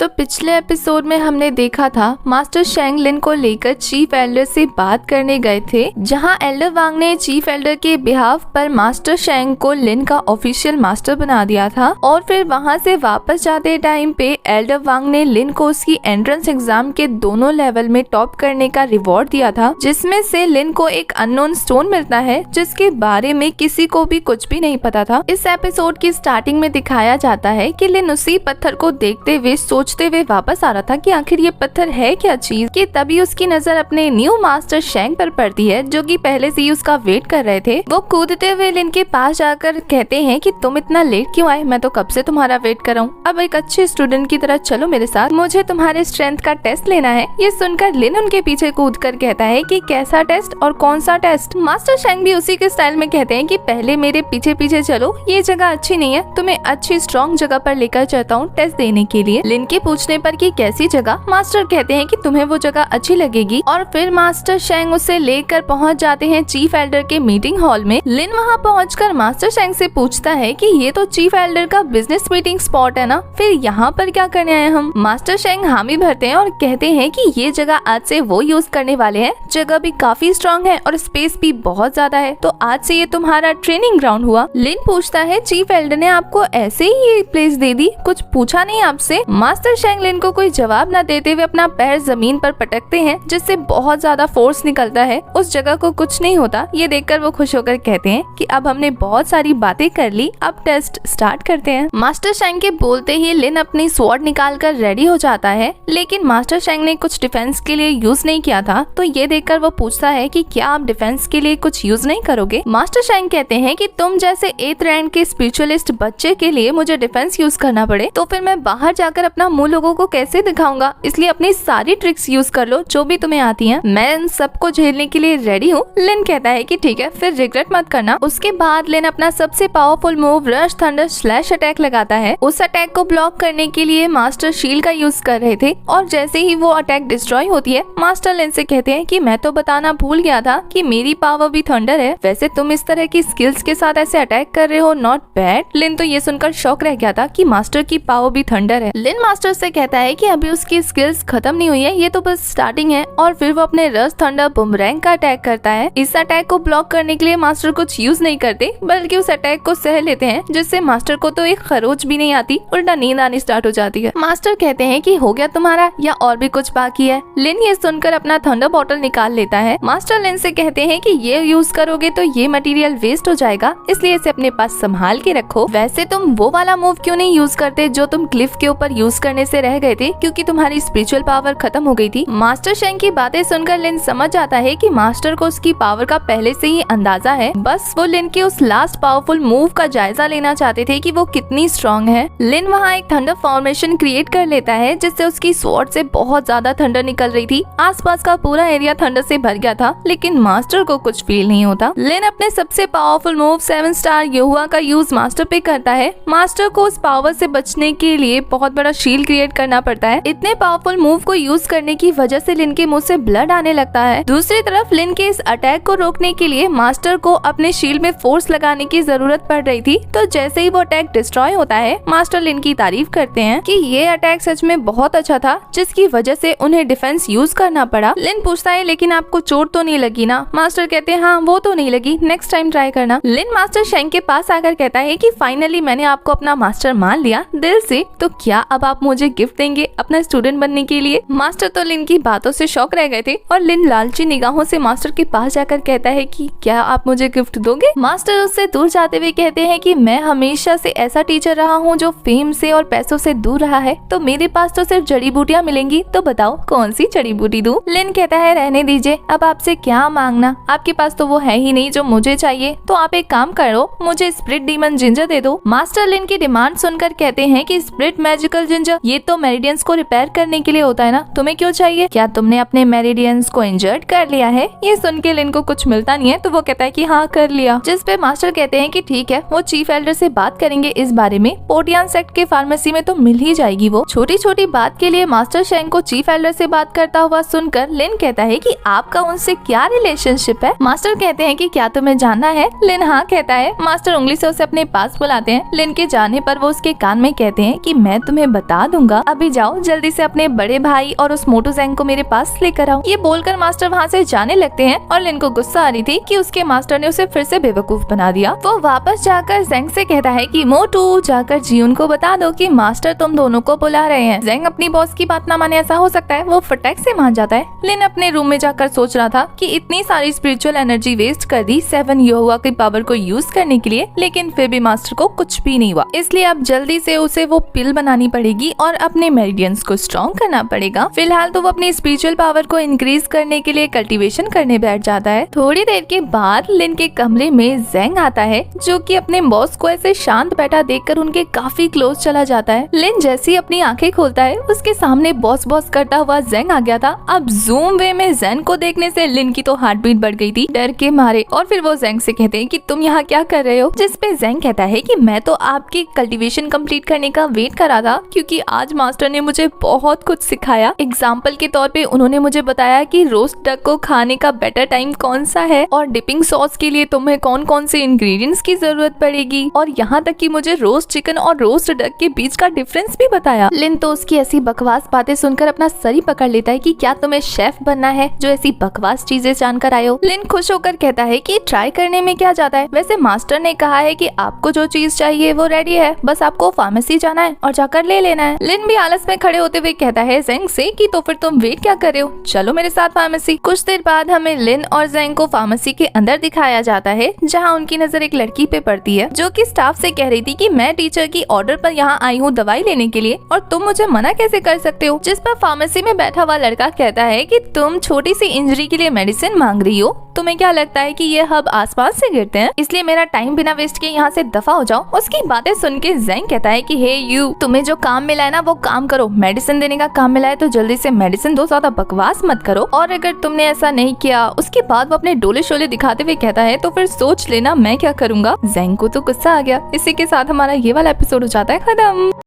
तो पिछले एपिसोड में हमने देखा था मास्टर शेंग लिन को लेकर चीफ एल्डर से बात करने गए थे, जहां एल्डर वांग ने चीफ एल्डर के बिहाफ पर मास्टर शेंग को लिन का ऑफिशियल मास्टर बना दिया था। और फिर वहां से वापस जाते टाइम पे एल्डर वांग ने लिन को उसकी एंट्रेंस एग्जाम के दोनों लेवल में टॉप करने का रिवॉर्ड दिया था, जिसमें से लिन को एक अननोन स्टोन मिलता है जिसके बारे में किसी को भी कुछ भी नहीं पता था। इस एपिसोड की स्टार्टिंग में दिखाया जाता है कि लिन उसी पत्थर को देखते हुए सोचते हुए वापस आ रहा था कि आखिर ये पत्थर है क्या चीज, कि तभी उसकी नजर अपने न्यू मास्टर शेंग पर पड़ती है, जो कि पहले से ही उसका वेट कर रहे थे। वो कूदते हुए लिन के पास जाकर कहते हैं कि तुम इतना लेट क्यों आए, मैं तो कब से तुम्हारा वेट कर रहा हूँ, अब एक अच्छे स्टूडेंट की तरह चलो मेरे साथ, मुझे तुम्हारे स्ट्रेंथ का टेस्ट लेना है। ये सुनकर लिन उनके पीछे कूद कर कहता है कि कैसा टेस्ट और कौन सा टेस्ट। मास्टर शेंग भी उसी के स्टाइल में कहते हैं कि पहले मेरे पीछे पीछे चलो, ये जगह अच्छी नहीं है, तुम्हें अच्छी स्ट्रॉन्ग जगह पर लेकर चलता हूँ टेस्ट देने के लिए। लिन के पूछने पर कि कैसी जगह, मास्टर कहते हैं कि तुम्हें वो जगह अच्छी लगेगी। और फिर मास्टर शेंग उसे लेकर पहुंच जाते हैं चीफ एल्डर के मीटिंग हॉल में। लिन वहां पहुंचकर मास्टर शेंग से पूछता है कि ये तो चीफ एल्डर का बिजनेस मीटिंग स्पॉट है ना, फिर यहाँ पर क्या करने आए हम। मास्टर शेंग हामी भरते हैं और कहते हैं कि ये जगह आज से वो यूज करने वाले हैं, जगह भी काफी स्ट्रॉन्ग है और स्पेस भी बहुत ज्यादा है, तो आज से ये तुम्हारा ट्रेनिंग ग्राउंड हुआ। लिन पूछता है चीफ एल्डर ने आपको ऐसे ही ये प्लेस दे दी, कुछ पूछा नहीं आपसे। मास्टर शेंग लिन को कोई जवाब न देते हुए अपना पैर जमीन पर पटकते हैं, जिससे बहुत ज्यादा फोर्स निकलता है। उस जगह को कुछ नहीं होता। ये देखकर वो खुश होकर कहते हैं कि अब हमने बहुत सारी बातें कर ली, अब टेस्ट स्टार्ट करते हैं। मास्टर शेंग के बोलते ही लिन अपनी स्वॉर्ड निकाल कर रेडी हो जाता है, लेकिन मास्टर शेंग ने कुछ डिफेंस के लिए यूज नहीं किया था, तो ये देखकर वो पूछता है कि क्या आप डिफेंस के लिए कुछ यूज नहीं करोगे। मास्टर शेंग कहते हैं कि तुम जैसे 8th रैंक के स्पिरिचुअलिस्ट बच्चे के लिए मुझे डिफेंस यूज करना पड़े तो फिर मैं बाहर जाकर अपना मुंह लोगों को कैसे दिखाऊंगा, इसलिए अपनी सारी ट्रिक्स यूज कर लो जो भी तुम्हें आती हैं, मैं इन सबको झेलने के लिए रेडी हूँ। लिन कहता है कि ठीक है, फिर रिग्रेट मत करना। उसके बाद लिन अपना सबसे powerful move rush thunder slash attack लगाता है। उस अटैक को ब्लॉक करने के लिए मास्टर शील्ड का यूज कर रहे थे, और जैसे ही वो अटैक डिस्ट्रॉय होती है, मास्टर लिन से कहते हैं कि मैं तो बताना भूल गया था कि मेरी पावर भी थंडर है, वैसे तुम इस तरह की स्किल्स के साथ ऐसे अटैक कर रहे हो, नॉट बैड। लिन तो ये सुनकर शॉक रह गया था कि मास्टर की पावर भी थंडर है। लिन मास्टर से कहता है कि अभी उसकी स्किल्स खत्म नहीं हुई है, ये तो बस स्टार्टिंग है। और फिर वो अपने रस थंडर बुमरैंग का अटैक करता है। इस अटैक को ब्लॉक करने के लिए मास्टर कुछ यूज नहीं करते, बल्कि उस अटैक को सह लेते हैं, जिससे मास्टर को तो एक खरोच भी नहीं आती, उल्टा नींद आनी स्टार्ट हो जाती है। मास्टर कहते हैं कि हो गया तुम्हारा या और भी कुछ बाकी है। लिन ये सुनकर अपना थंडर बॉटल निकाल लेता है। मास्टर लिन से कहते हैं कि ये यूज करोगे तो ये मटेरियल वेस्ट हो जाएगा, इसलिए इसे अपने पास संभाल के रखो। वैसे तुम वो वाला मूव क्यों नहीं यूज करते जो तुम क्लिफ के ऊपर यूज करने से रह गए थे, क्योंकि तुम्हारी स्पिरिचुअल पावर खत्म हो गई थी। मास्टर शेंग की बातें सुनकर लिन समझ जाता है कि मास्टर को उसकी पावर का पहले से ही अंदाजा है, बस वो लिन के उस लास्ट पावरफुल मूव का जायजा लेना चाहते थे कि वो कितनी स्ट्रॉन्ग है। लिन वहाँ एक थंडर फॉर्मेशन क्रिएट कर लेता है, जिससे उसकी स्वॉर्ड से बहुत ज्यादा थंडर निकल रही थी। आसपास का पूरा एरिया थंडर से भर गया था, लेकिन मास्टर को कुछ फील नहीं होता। लिन अपने सबसे पावरफुल मूव 7 स्टार युहुआ का यूज मास्टर पे करता है। मास्टर को उस पावर से बचने के लिए बहुत बड़ा शील्ड क्रिएट करना पड़ता है। इतने पावरफुल मूव को यूज करने की वजह से लिन के मुंह से ब्लड आने लगता है। दूसरी तरफ लिन के इस अटैक को रोकने के लिए मास्टर को अपने शील्ड में फोर्स लगाने की जरूरत पड़ रही थी, तो जैसे ही वो अटैक डिस्ट्रॉय होता है, मास्टर लिन की तारीफ करते हैं कि ये अटैक सच में बहुत अच्छा था, जिसकी वजह से उन्हें डिफेंस यूज करना पड़ा। लिन पूछता है लेकिन आपको चोट तो नहीं लगी ना। मास्टर कहते हैं हाँ वो तो नहीं लगी, नेक्स्ट टाइम ट्राई करना। लिन मास्टर शेंग के पास आकर कहता है कि फाइनली मैंने आपको अपना मास्टर मान लिया दिल से, तो क्या अब आप मुझे गिफ्ट देंगे अपना स्टूडेंट बनने के लिए। मास्टर तो लिन की बातों से शॉक रह गए थे, और लिन लालची निगाहों से मास्टर के पास जाकर कहता है कि क्या आप मुझे गिफ्ट दोगे। मास्टर उससे दूर जाते हुए कहते हैं कि मैं हमेशा से ऐसा टीचर रहा हूँ जो फेम से और पैसों से दूर रहा है, तो मेरे पास तो सिर्फ जड़ी बूटियाँ मिलेंगी, तो बताओ कौन सी जड़ी बूटी दूं। लिन कहता है रहने दीजिए, अब आपसे क्या मांगना, आपके पास तो वो है ही नहीं जो मुझे चाहिए, तो आप एक काम करो, मुझे स्प्रिट डीमन जिंजर दे दो। मास्टर लिन की डिमांड सुनकर कहते हैं कि स्प्रिट मैजिकल जिंजर, ये तो मेरिडियंस को रिपेयर करने के लिए होता है ना, तुम्हें क्यों चाहिए, क्या तुमने अपने मेरिडियंस को इंजर्ड कर लिया है। ये सुन के लिन को कुछ मिलता नहीं है, तो वो कहता है कि हाँ कर लिया, जिस पे मास्टर कहते हैं कि ठीक है, वो चीफ एल्डर से बात करेंगे इस बारे में, पोर्टियान सेक्ट के फार्मेसी में तो मिल ही जाएगी वो। छोटी छोटी बात के लिए मास्टर शेंग को चीफ एल्डर से बात करता हुआ सुनकर लिन कहता है कि आपका उनसे क्या रिलेशनशिप है। मास्टर कहते हैं कि क्या तुम्हें जानना है। लिन हाँ कहता है। मास्टर उंगली से उसे अपने पास बुलाते हैं। लिन के जाने पर वो उसके कान में कहते हैं कि मैं तुम्हें बता दूंगा, अभी जाओ जल्दी से अपने बड़े भाई और उस मोटू जेंग को मेरे पास लेकर आओ। ये बोलकर मास्टर वहाँ से जाने लगते हैं और लिन को गुस्सा आ रही थी कि उसके मास्टर ने उसे फिर से बेवकूफ बना दिया। वो वापस जाकर जेंग से कहता है कि मोटू जाकर जियून को बता दो कि मास्टर तुम दोनों को बुला रहे हैं। जेंग अपनी बॉस की बात ना माने ऐसा हो सकता है, वो फटाक से मान जाता है। लिन अपने रूम में जाकर सोच रहा था कि इतनी सारी स्पिरिचुअल एनर्जी वेस्ट कर दी 7 यहोवा की पावर को यूज करने के लिए, लेकिन फिर भी मास्टर को कुछ भी नहीं हुआ। इसलिए अब जल्दी से उसे वो पिल बनानी पड़ेगी और अपने मेरिडियंस को स्ट्रॉन्ग करना पड़ेगा। फिलहाल तो वो अपनी स्पिरिचुअल पावर को इंक्रीज करने के लिए कल्टीवेशन करने बैठ जाता है। थोड़ी देर के बाद लिन के कमरे में जेंग आता है, जो कि अपने बॉस को ऐसे शांत बैठा देखकर उनके काफी क्लोज चला जाता है। लिन जैसे ही अपनी आंखें खोलता है, उसके सामने बॉस बॉस करता हुआ जेंग आ गया था। अब जूम वे में जेंग को देखने से लिन की तो हार्ट बीट बढ़ गई थी डर के मारे। और फिर वो जेंग से कहते हैं कि तुम यहाँ क्या कर रहे हो, जिस पे जेंग कहता है कि मैं तो आपकी कल्टीवेशन कंप्लीट करने का वेट कर रहा था, क्योंकि आज मास्टर ने मुझे बहुत कुछ सिखाया। एग्जाम्पल के तौर पे उन्होंने मुझे बताया कि रोस्ट डक को खाने का बेटर टाइम कौन सा है और डिपिंग सॉस के लिए तुम्हें कौन कौन से इंग्रेडिएंट्स की जरूरत पड़ेगी, और यहाँ तक कि मुझे रोस्ट चिकन और रोस्ट डक के बीच का डिफरेंस भी बताया। लिन तो उसकी ऐसी बकवास बातें सुनकर अपना सर ही पकड़ लेता है कि क्या तुम्हें शेफ बनना है जो ऐसी बकवास चीजें जानकर आए हो। लिन खुश होकर कहता है कि ट्राई करने में क्या जाता है, वैसे मास्टर ने कहा है कि आपको जो चीज चाहिए वो रेडी है, बस आपको फार्मेसी जाना है और जाकर ले लेना है। लिन भी आलस में खड़े होते हुए कहता है जेंग से कि तो फिर तुम वेट क्या कर रहे हो, चलो मेरे साथ फार्मेसी। कुछ देर बाद हमें लिन और जेंग को फार्मेसी के अंदर दिखाया जाता है, जहाँ उनकी नजर एक लड़की पे पड़ती है, जो कि स्टाफ से कह रही थी कि मैं टीचर की ऑर्डर पर यहाँ आई हूँ दवाई लेने के लिए और तुम मुझे मना कैसे कर सकते हो। जिस पर फार्मेसी में बैठा हुआ लड़का कहता है कि तुम छोटी सी इंजरी के लिए मेडिसिन मांग रही हो, तुम्हें क्या लगता है कि ये हब आसमान से गिरते हैं, इसलिए मेरा टाइम बिना वेस्ट किए यहाँ से दफा हो जाओ। उसकी बातें सुन के जेंग कहता है कि हे यू, तुम्हें जो काम मिला है ना वो काम करो, मेडिसिन देने का काम मिला है तो जल्दी से मेडिसिन दो, ज्यादा बकवास मत करो, और अगर तुमने ऐसा नहीं किया। उसके बाद वो अपने डोले शोले दिखाते हुए कहता है तो फिर सोच लेना मैं क्या करूंगा। जेंग को तो गुस्सा आ गया। इसी के साथ हमारा ये वाला एपिसोड हो जाता है खत्म।